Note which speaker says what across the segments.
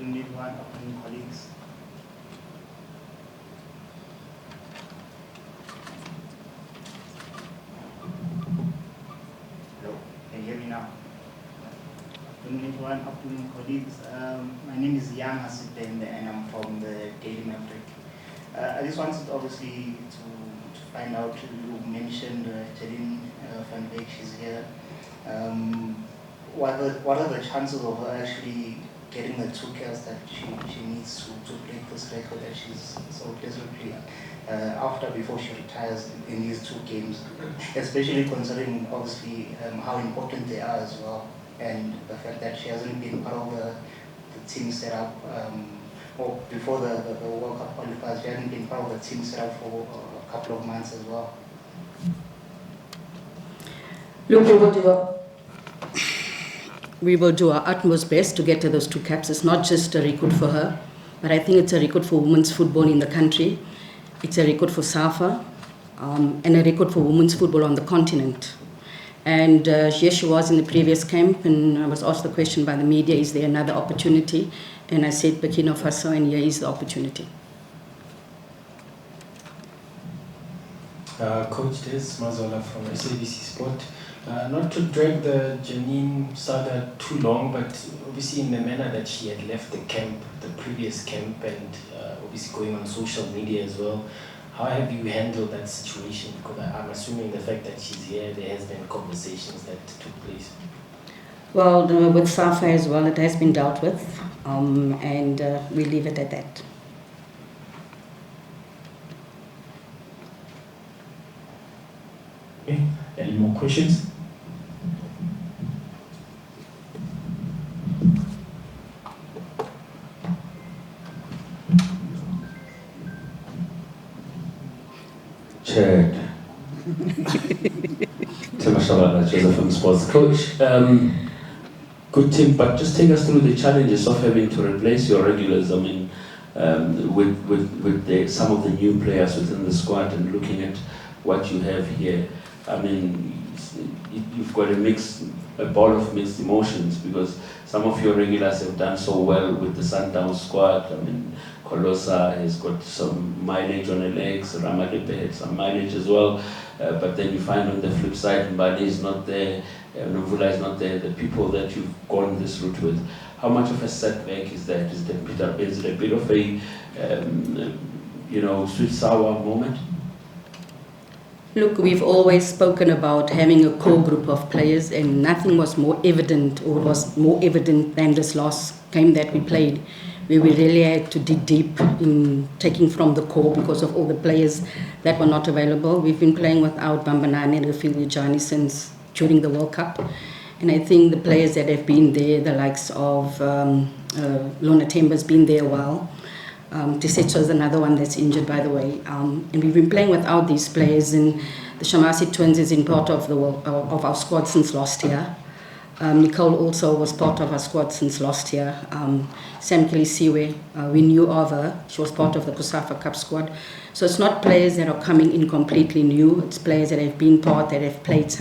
Speaker 1: afternoon, everyone. Afternoon, colleagues. Hello, can you hear me now? Afternoon, everyone. Afternoon, colleagues. My name is Yang Asitende, and I'm from the Daily Maverick. I just wanted, obviously, to find out. You mentioned Janine van Wyk, she's here. What are the chances of her actually getting the 2 caps that she needs to break this record that she's so desperately after before she retires in these 2 games, especially considering obviously how important they are as well, and the fact that she hasn't been part of the team setup or before the World Cup qualifiers, she hasn't been part of the team setup for a couple of months as well.
Speaker 2: Look, we will do our utmost best to get to those 2 caps. It's not just a record for her, but I think it's a record for women's football in the country. It's a record for SAFA, and a record for women's football on the continent. And yes, she was in the previous camp, and I was asked the question by the media, is there another opportunity? And I said Burkina Faso, and here is the opportunity.
Speaker 3: Coach Des Mazola from SABC Sport. Not to drag the Janine saga too long, but obviously in the manner that she had left the camp, the previous camp, and obviously going on social media as well, how have you handled that situation? Because I'm assuming the fact that she's here, there has been conversations that took place.
Speaker 2: Well, with SAFA as well, it has been dealt with, and we leave it at that.
Speaker 4: Okay. Any more questions? Chad. Joseph from Sports Coach. Good team, but just take us through the challenges of having to replace your regulars. I mean, with some of the new players within the squad, and looking at what you have here. I mean, you've got a ball of mixed emotions, because some of your regulars have done so well with the Sundowns squad. I mean, Kolosa has got some mileage on the legs, Ramalepe had some mileage as well, but then you find on the flip side, Mbali is not there, Nomvula is not there, the people that you've gone this route with. How much of a setback is that? Is it a bit of a, sweet sour moment?
Speaker 2: Look, we've always spoken about having a core group of players, and nothing was more evident, or was more evident than this last game that we played, where we really had to dig deep in taking from the core because of all the players that were not available. We've been playing without Bambanani and Refugee since during the World Cup. And I think the players that have been there, the likes of Lona Temba's been there a while. Tisetso is another one that's injured, by the way. And we've been playing without these players, and the Shamasi twins is in part of of our squad since last year. Nicole also was part of our squad since last year. Sam Kelisiwe, we knew of her. She was part of the Kusafa Cup squad. So it's not players that are coming in completely new. It's players that have been part, that have played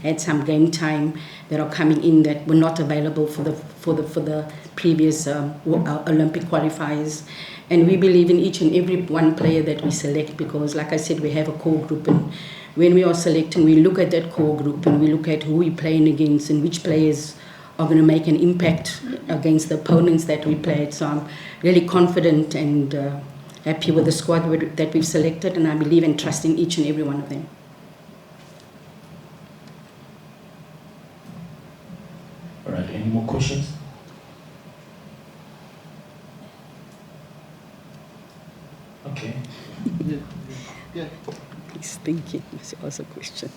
Speaker 2: had some game time, that are coming in that were not available for the previous Olympic qualifiers. And we believe in each and every one player that we select, because, like I said, we have a core group, and when we are selecting, we look at that core group and we look at who we're playing against and which players are going to make an impact against the opponents that we played. So I'm really confident and happy with the squad that we've selected, and I believe and trust in each and every one of them.
Speaker 4: All right, any more questions? Okay.
Speaker 1: Yeah.
Speaker 2: He's thinking. That's also a question.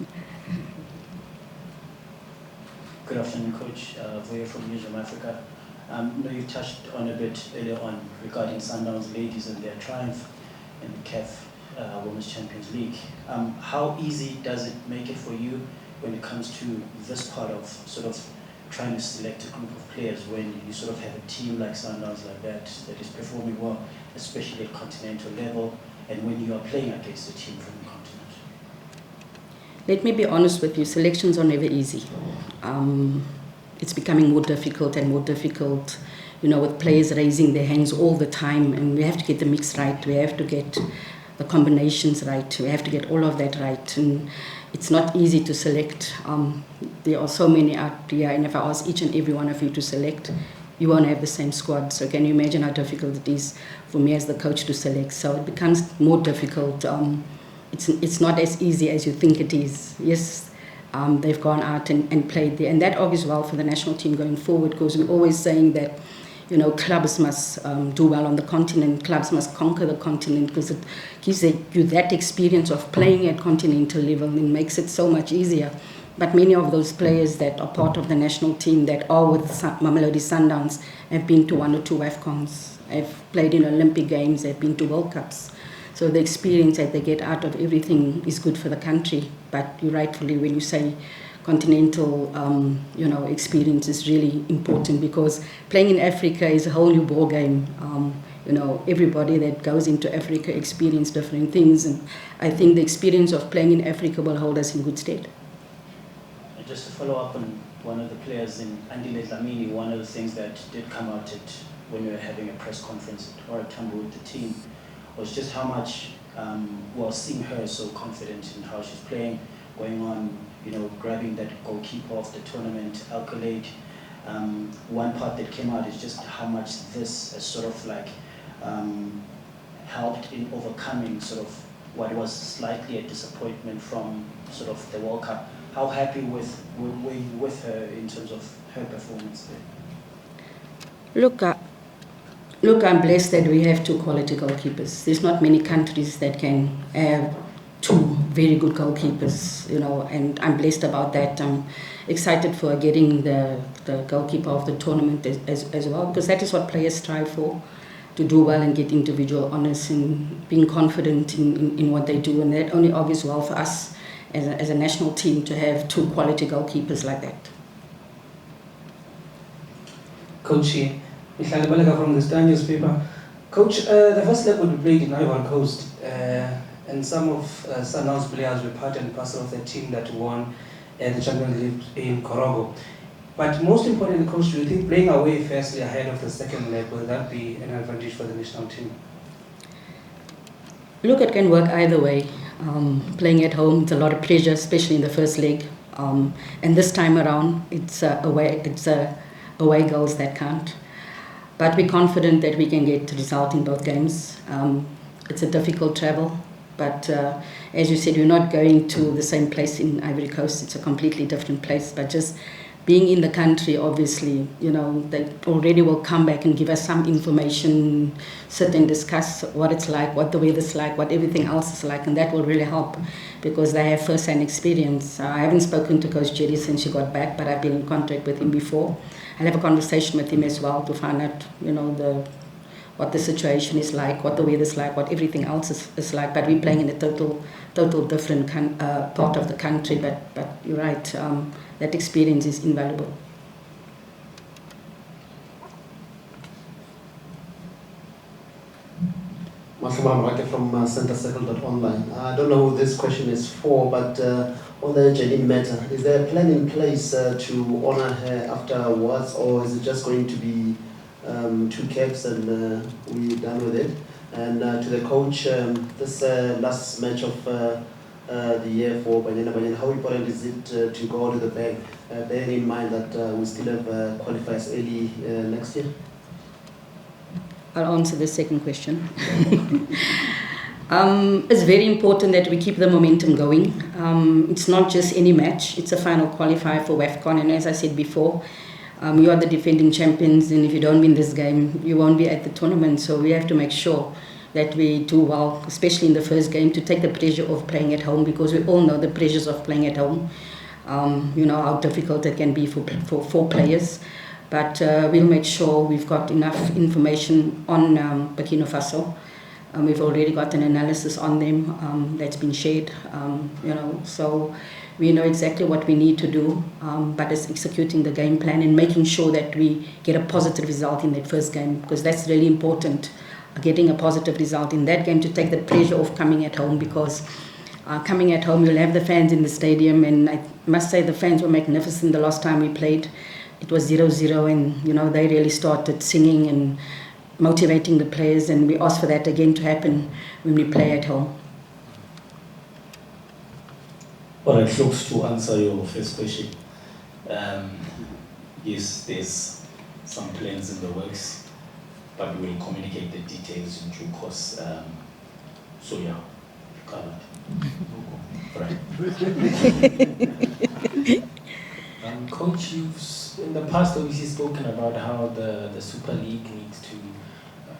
Speaker 5: Good afternoon, Coach. Voya from Newsroom Africa. I know you touched on a bit earlier on regarding Sundowns ladies and their triumph in the CAF Women's Champions League. How easy does it make it for you when it comes to this part of sort of trying to select a group of players, when you sort of have a team like Sundowns like that is performing well, especially at continental level, and when you are playing against a team from the continent?
Speaker 2: Let me be honest with you, selections are never easy. It's becoming more difficult and more difficult with players raising their hands all the time, and we have to get the mix right. We have to get the combinations right. We have to get all of that right, and it's not easy to select. There are so many out here, and if I ask each and every one of you to select, you won't have the same squad. So can you imagine how difficult it is for me as the coach to select? So it becomes more difficult. It's not as easy as you think it is. Yes, they've gone out and played there, and that augurs well for the national team going forward, because we're always saying that, clubs must do well on the continent. Clubs must conquer the continent, because it gives you that experience of playing at continental level and makes it so much easier. But many of those players that are part of the national team that are with Mamelodi Sundowns have been to 1 or 2 WAFCONs, have played in Olympic Games, have been to World Cups. So the experience that they get out of everything is good for the country. But you rightfully, when you say continental, experience is really important, because playing in Africa is a whole new ball game. Everybody that goes into Africa experience different things, and I think the experience of playing in Africa will hold us in good stead.
Speaker 5: Just to follow up on one of the players in Andile, Dlamini, one of the things that did come out when we were having a press conference at Oratambo with the team was just how much, seeing her so confident in how she's playing, going on, grabbing that goalkeeper of the tournament accolade. One part that came out is just how much this has sort of helped in overcoming sort of what was slightly a disappointment from sort of the World Cup. How happy were you with her in terms of her performance there?
Speaker 2: Look, I'm blessed that we have 2 quality goalkeepers. There's not many countries that can have 2 very good goalkeepers, and I'm blessed about that. I'm excited for getting the goalkeeper of the tournament as well, because that is what players strive for, to do well and get individual honours and being confident in what they do, and that only augurs well for us as a national team to have 2 quality goalkeepers like that.
Speaker 6: Coach, Michael Balaga from the Star newspaper. Coach, the first leg will be played in Ivory Coast, and some of Sundowns players were part and parcel of the team that won the Champions League in Korogo. But most importantly, Coach, do you think playing away firstly ahead of the second leg, will that be an advantage for the national team?
Speaker 2: Look, it can work either way. Playing at home, it's a lot of pressure, especially in the first leg. And this time around, it's away goals that count. But we're confident that we can get a result in both games. It's a difficult travel, but as you said, we're not going to the same place in Ivory Coast. It's a completely different place. But just being in the country, obviously, they already will come back and give us some information, sit and discuss what it's like, what the weather's like, what everything else is like, and that will really help, because they have first-hand experience. I haven't spoken to Coach Jerry since she got back, but I've been in contact with him before. I'll have a conversation with him as well to find out, what the situation is like, what the weather's like, what everything else is like. But we're playing in a total different part of the country. But you're right, that experience is invaluable.
Speaker 7: From centercircle.online. I don't know who this question is for, but on the Janine matter, is there a plan in place to honor her afterwards, or is it just going to be 2 caps and we're done with it? And to the coach, this last match of the year for Banyana Banyana, how important is it to go to the bag, bearing in mind that we still have qualifiers early next year?
Speaker 2: I'll answer the second question. It's very important that we keep the momentum going. It's not just any match, it's a final qualifier for WAFCON, and as I said before, you are the defending champions, and if you don't win this game, you won't be at the tournament. So we have to make sure that we do well, especially in the first game, to take the pressure of playing at home, because we all know the pressures of playing at home. How difficult it can be for players. But we'll make sure we've got enough information on Burkina Faso. We've already got an analysis on them that's been shared, so we know exactly what we need to do, but it's executing the game plan and making sure that we get a positive result in that first game, because that's really important, getting a positive result in that game to take the pressure off coming at home, because coming at home you'll have the fans in the stadium, and I must say the fans were magnificent the last time we played. it was 0-0, and they really started singing and motivating the players, and we asked for that again to happen when we play at home.
Speaker 8: All right, folks, to answer your first question, yes, there's some plans in the works, but we will communicate the details in due course. So yeah, covered. Right.
Speaker 3: Coach, you've in the past obviously spoken about how the Super League needs to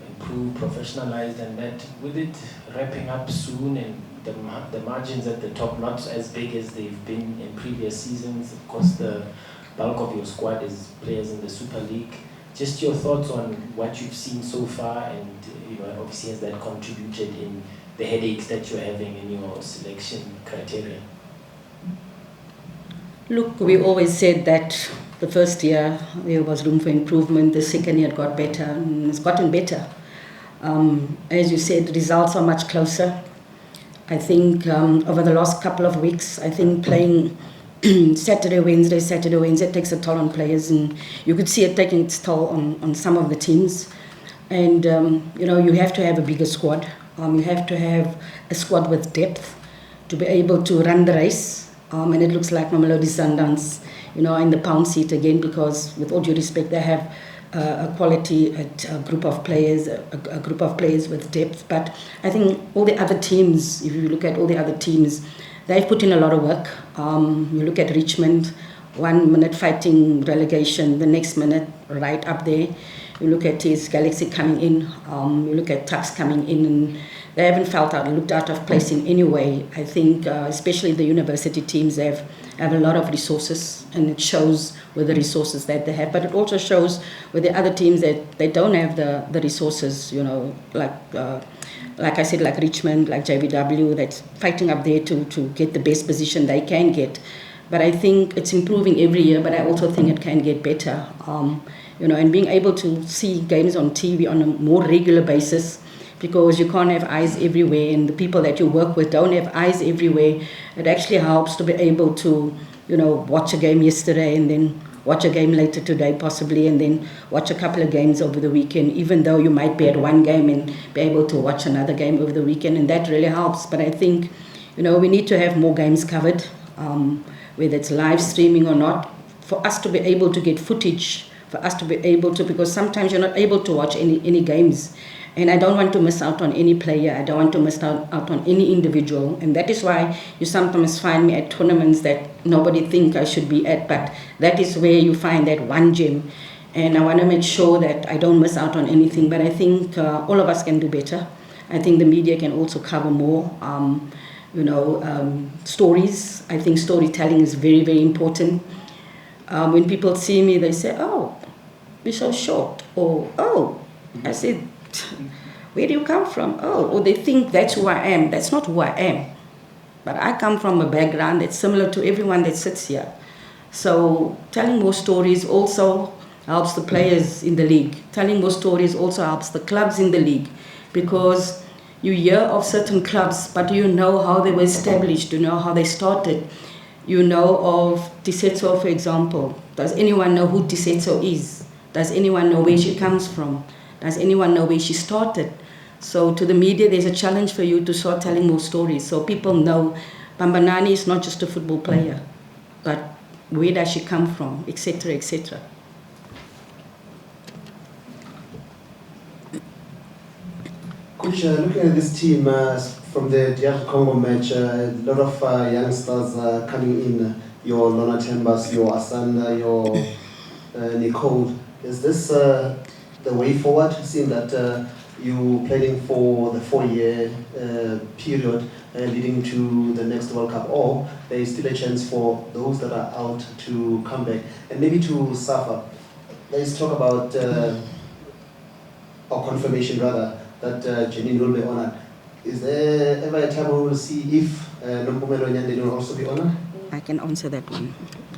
Speaker 3: improve, professionalize, and that with it wrapping up soon and the margins at the top not as big as they've been in previous seasons. Of course, the bulk of your squad is players in the Super League. Just your thoughts on what you've seen so far, and obviously has that contributed in the headaches that you're having in your selection criteria?
Speaker 2: Look, we always said that the first year there was room for improvement, the second year it got better, and it's gotten better. As you said, results are much closer. I think over the last couple of weeks, I think playing Saturday, Wednesday takes a toll on players, and you could see it taking its toll on some of the teams. And you have to have a bigger squad. You have to have a squad with depth to be able to run the race. And it looks like Mamelodi Sundowns, in the pound seat again, because with all due respect, they have a quality a group of players, a group of players with depth. But I think all the other teams, if you look at all the other teams, they've put in a lot of work. You look at Richmond, 1 minute fighting relegation, the next minute right up there. You look at TS Galaxy coming in, you look at Tuks coming in, and they haven't looked out of place in any way. I think especially the university teams have a lot of resources, and it shows with the resources that they have, but it also shows with the other teams that they don't have the resources, like I said, like Richmond, like JVW, that's fighting up there to get the best position they can get. But I think it's improving every year, but I also think it can get better. And being able to see games on TV on a more regular basis, because you can't have eyes everywhere, and the people that you work with don't have eyes everywhere. It actually helps to be able to, watch a game yesterday and then watch a game later today possibly, and then watch a couple of games over the weekend, even though you might be at one game and be able to watch another game over the weekend, and that really helps. But I think, we need to have more games covered, whether it's live streaming or not, for us to be able to get footage, for us to be able to, because sometimes you're not able to watch any games. And I don't want to miss out on any player. I don't want to miss out on any individual. And that is why you sometimes find me at tournaments that nobody think I should be at. But that is where you find that one gem. And I want to make sure that I don't miss out on anything. But I think all of us can do better. I think the media can also cover more, stories. I think storytelling is very, very important. When people see me, they say, "Oh, you're so short." Or, "Oh," I said, "Where do you come from?" "Oh," or they think that's who I am. That's not who I am. But I come from a background that's similar to everyone that sits here. So telling more stories also helps the players in the league. Telling more stories also helps the clubs in the league, because you hear of certain clubs, but you know how they were established, you know how they started. You know of Tisetso, for example. Does anyone know who Tisetso is? Does anyone know where she comes from? Does anyone know where she started? So to the media, there's a challenge for you to start telling more stories, so people know Bambanani is not just a football player, but where does she come from, etc., etc.
Speaker 7: Coach, looking at this team from the DR Congo match, a lot of youngsters coming in, your Lona Tembas, your Asanda, your Nicole. Is this the way forward, seeing that you planning for the 4-year period leading to the next World Cup, or there is still a chance for those that are out to come back? And maybe to Safa, let's talk about, or confirmation rather, that Janine will be honored. Is there ever a time we will see if Nompumelelo Nyandeni will also be honored?
Speaker 2: I can answer that one.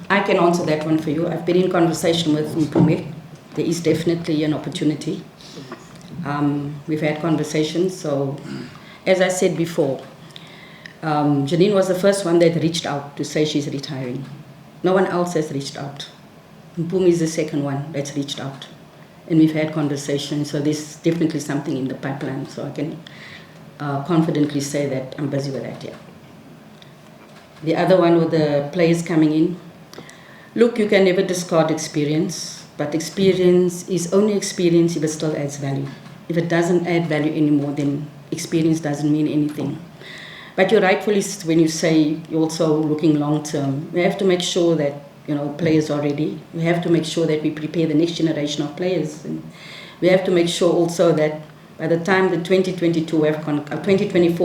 Speaker 2: I can answer that one for you. I've been in conversation with Mpumi. There is definitely an opportunity. We've had conversations. So, as I said before, Janine was the first one that reached out to say she's retiring. No one else has reached out. Mpumi is the second one that's reached out. And we've had conversations, so there's definitely something in the pipeline. So I can confidently say that I'm busy with that, yeah. The other one with the players coming in. Look, you can never discard experience, but experience is only experience if it still adds value. If it doesn't add value anymore, then experience doesn't mean anything. But you're rightfully, when you say you're also looking long term, we have to make sure that players are ready. We have to make sure that we prepare the next generation of players. And we have to make sure also that by the time the 2024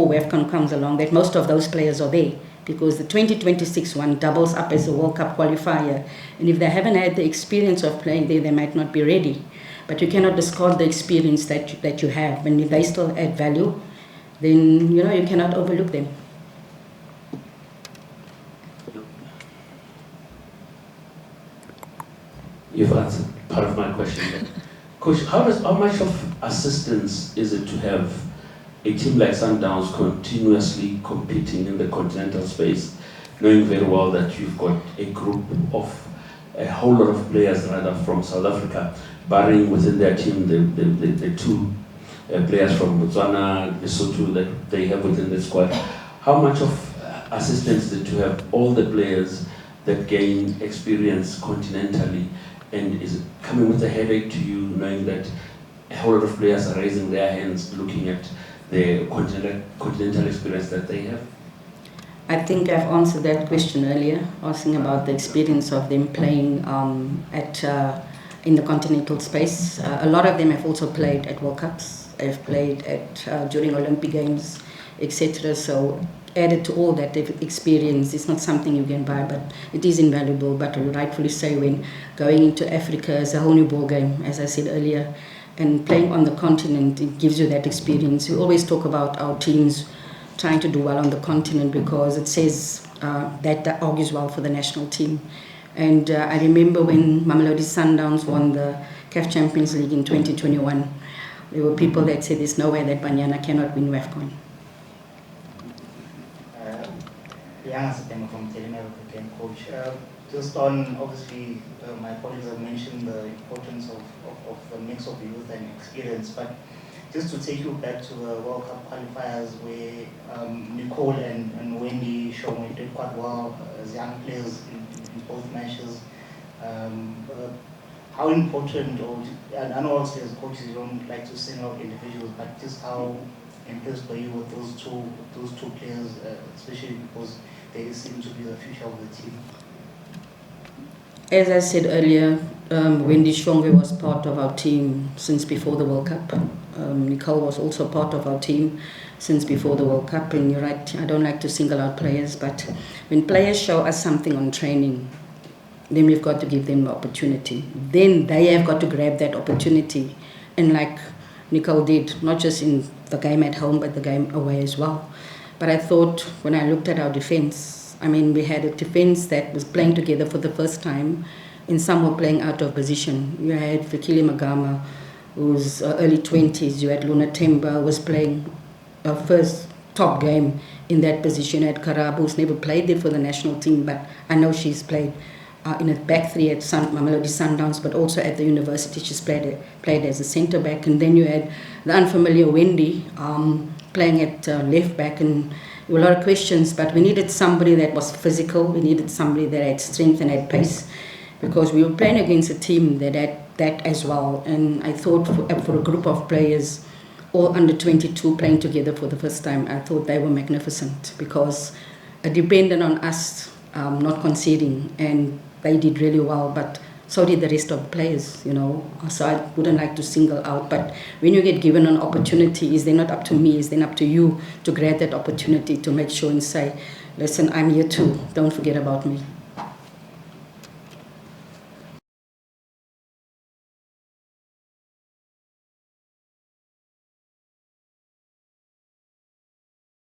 Speaker 2: WAFCON comes along, that most of those players are there, because the 2026 one doubles up as a World Cup qualifier. And if they haven't had the experience of playing there, they might not be ready. But you cannot discard the experience that you have. And if they still add value, then you cannot overlook them.
Speaker 4: You've answered part of my question. Coach, how much of assistance is it to have a team like Sundowns continuously competing in the continental space, knowing very well that you've got a group of a whole lot of players rather from South Africa, barring within their team the two players from Botswana, Lesotho that they have within the squad? How much of assistance did you have all the players that gain experience continentally? And is it coming with a headache to you, knowing that a whole lot of players are raising their hands, looking at the continental experience that they have?
Speaker 2: I think I've answered that question earlier, asking about the experience of them playing in the continental space. A lot of them have also played at World Cups, have played at during Olympic Games, etc. So added to all that experience, it's not something you can buy, but it is invaluable. But you rightfully say, when going into Africa is a whole new ball game, as I said earlier, and playing on the continent, it gives you that experience. We always talk about our teams trying to do well on the continent because it says that argues well for the national team. And I remember when Mamelodi Sundowns won the CAF Champions League in 2021, there were people that said there's no way that Banyana cannot win WAFCON.
Speaker 1: From again, Coach. Just on, obviously, my colleagues have mentioned the importance of the mix of youth and experience, but just to take you back to the World Cup qualifiers where Nicole and Wendy Shomwe did quite well as young players in both matches. How important, I know obviously as coaches you don't like to single out individuals, but just how impressed were you with those two players, especially because they seem to be the future of the team?
Speaker 2: As I said earlier, Wendy Shongwe was part of our team since before the World Cup. Nicole was also part of our team since before the World Cup. And you're right, I don't like to single out players, but when players show us something on training, then we've got to give them the opportunity. Then they have got to grab that opportunity. And like Nicole did, not just in the game at home, but the game away as well. But I thought when I looked at our defense, we had a defense that was playing together for the first time, and some were playing out of position. You had Fikile Magama, who's early 20s. You had Luna Temba, who was playing her first top game in that position. You had Karabo, who's never played there for the national team, but I know she's played in a back three at Mamelodi Sundowns, but also at the university she's played as a centre back. And then you had the unfamiliar Wendy playing at left back, and there were a lot of questions, but we needed somebody that was physical. We needed somebody that had strength and had pace, because we were playing against a team that had that as well. And I thought for a group of players, all under 22 playing together for the first time, I thought they were magnificent, because it depended on us not conceding, and they did really well, but so did the rest of the players, So I wouldn't like to single out, but when you get given an opportunity, it's then not up to me, it's then up to you to grab that opportunity to make sure and say, listen, I'm here too, don't forget about me.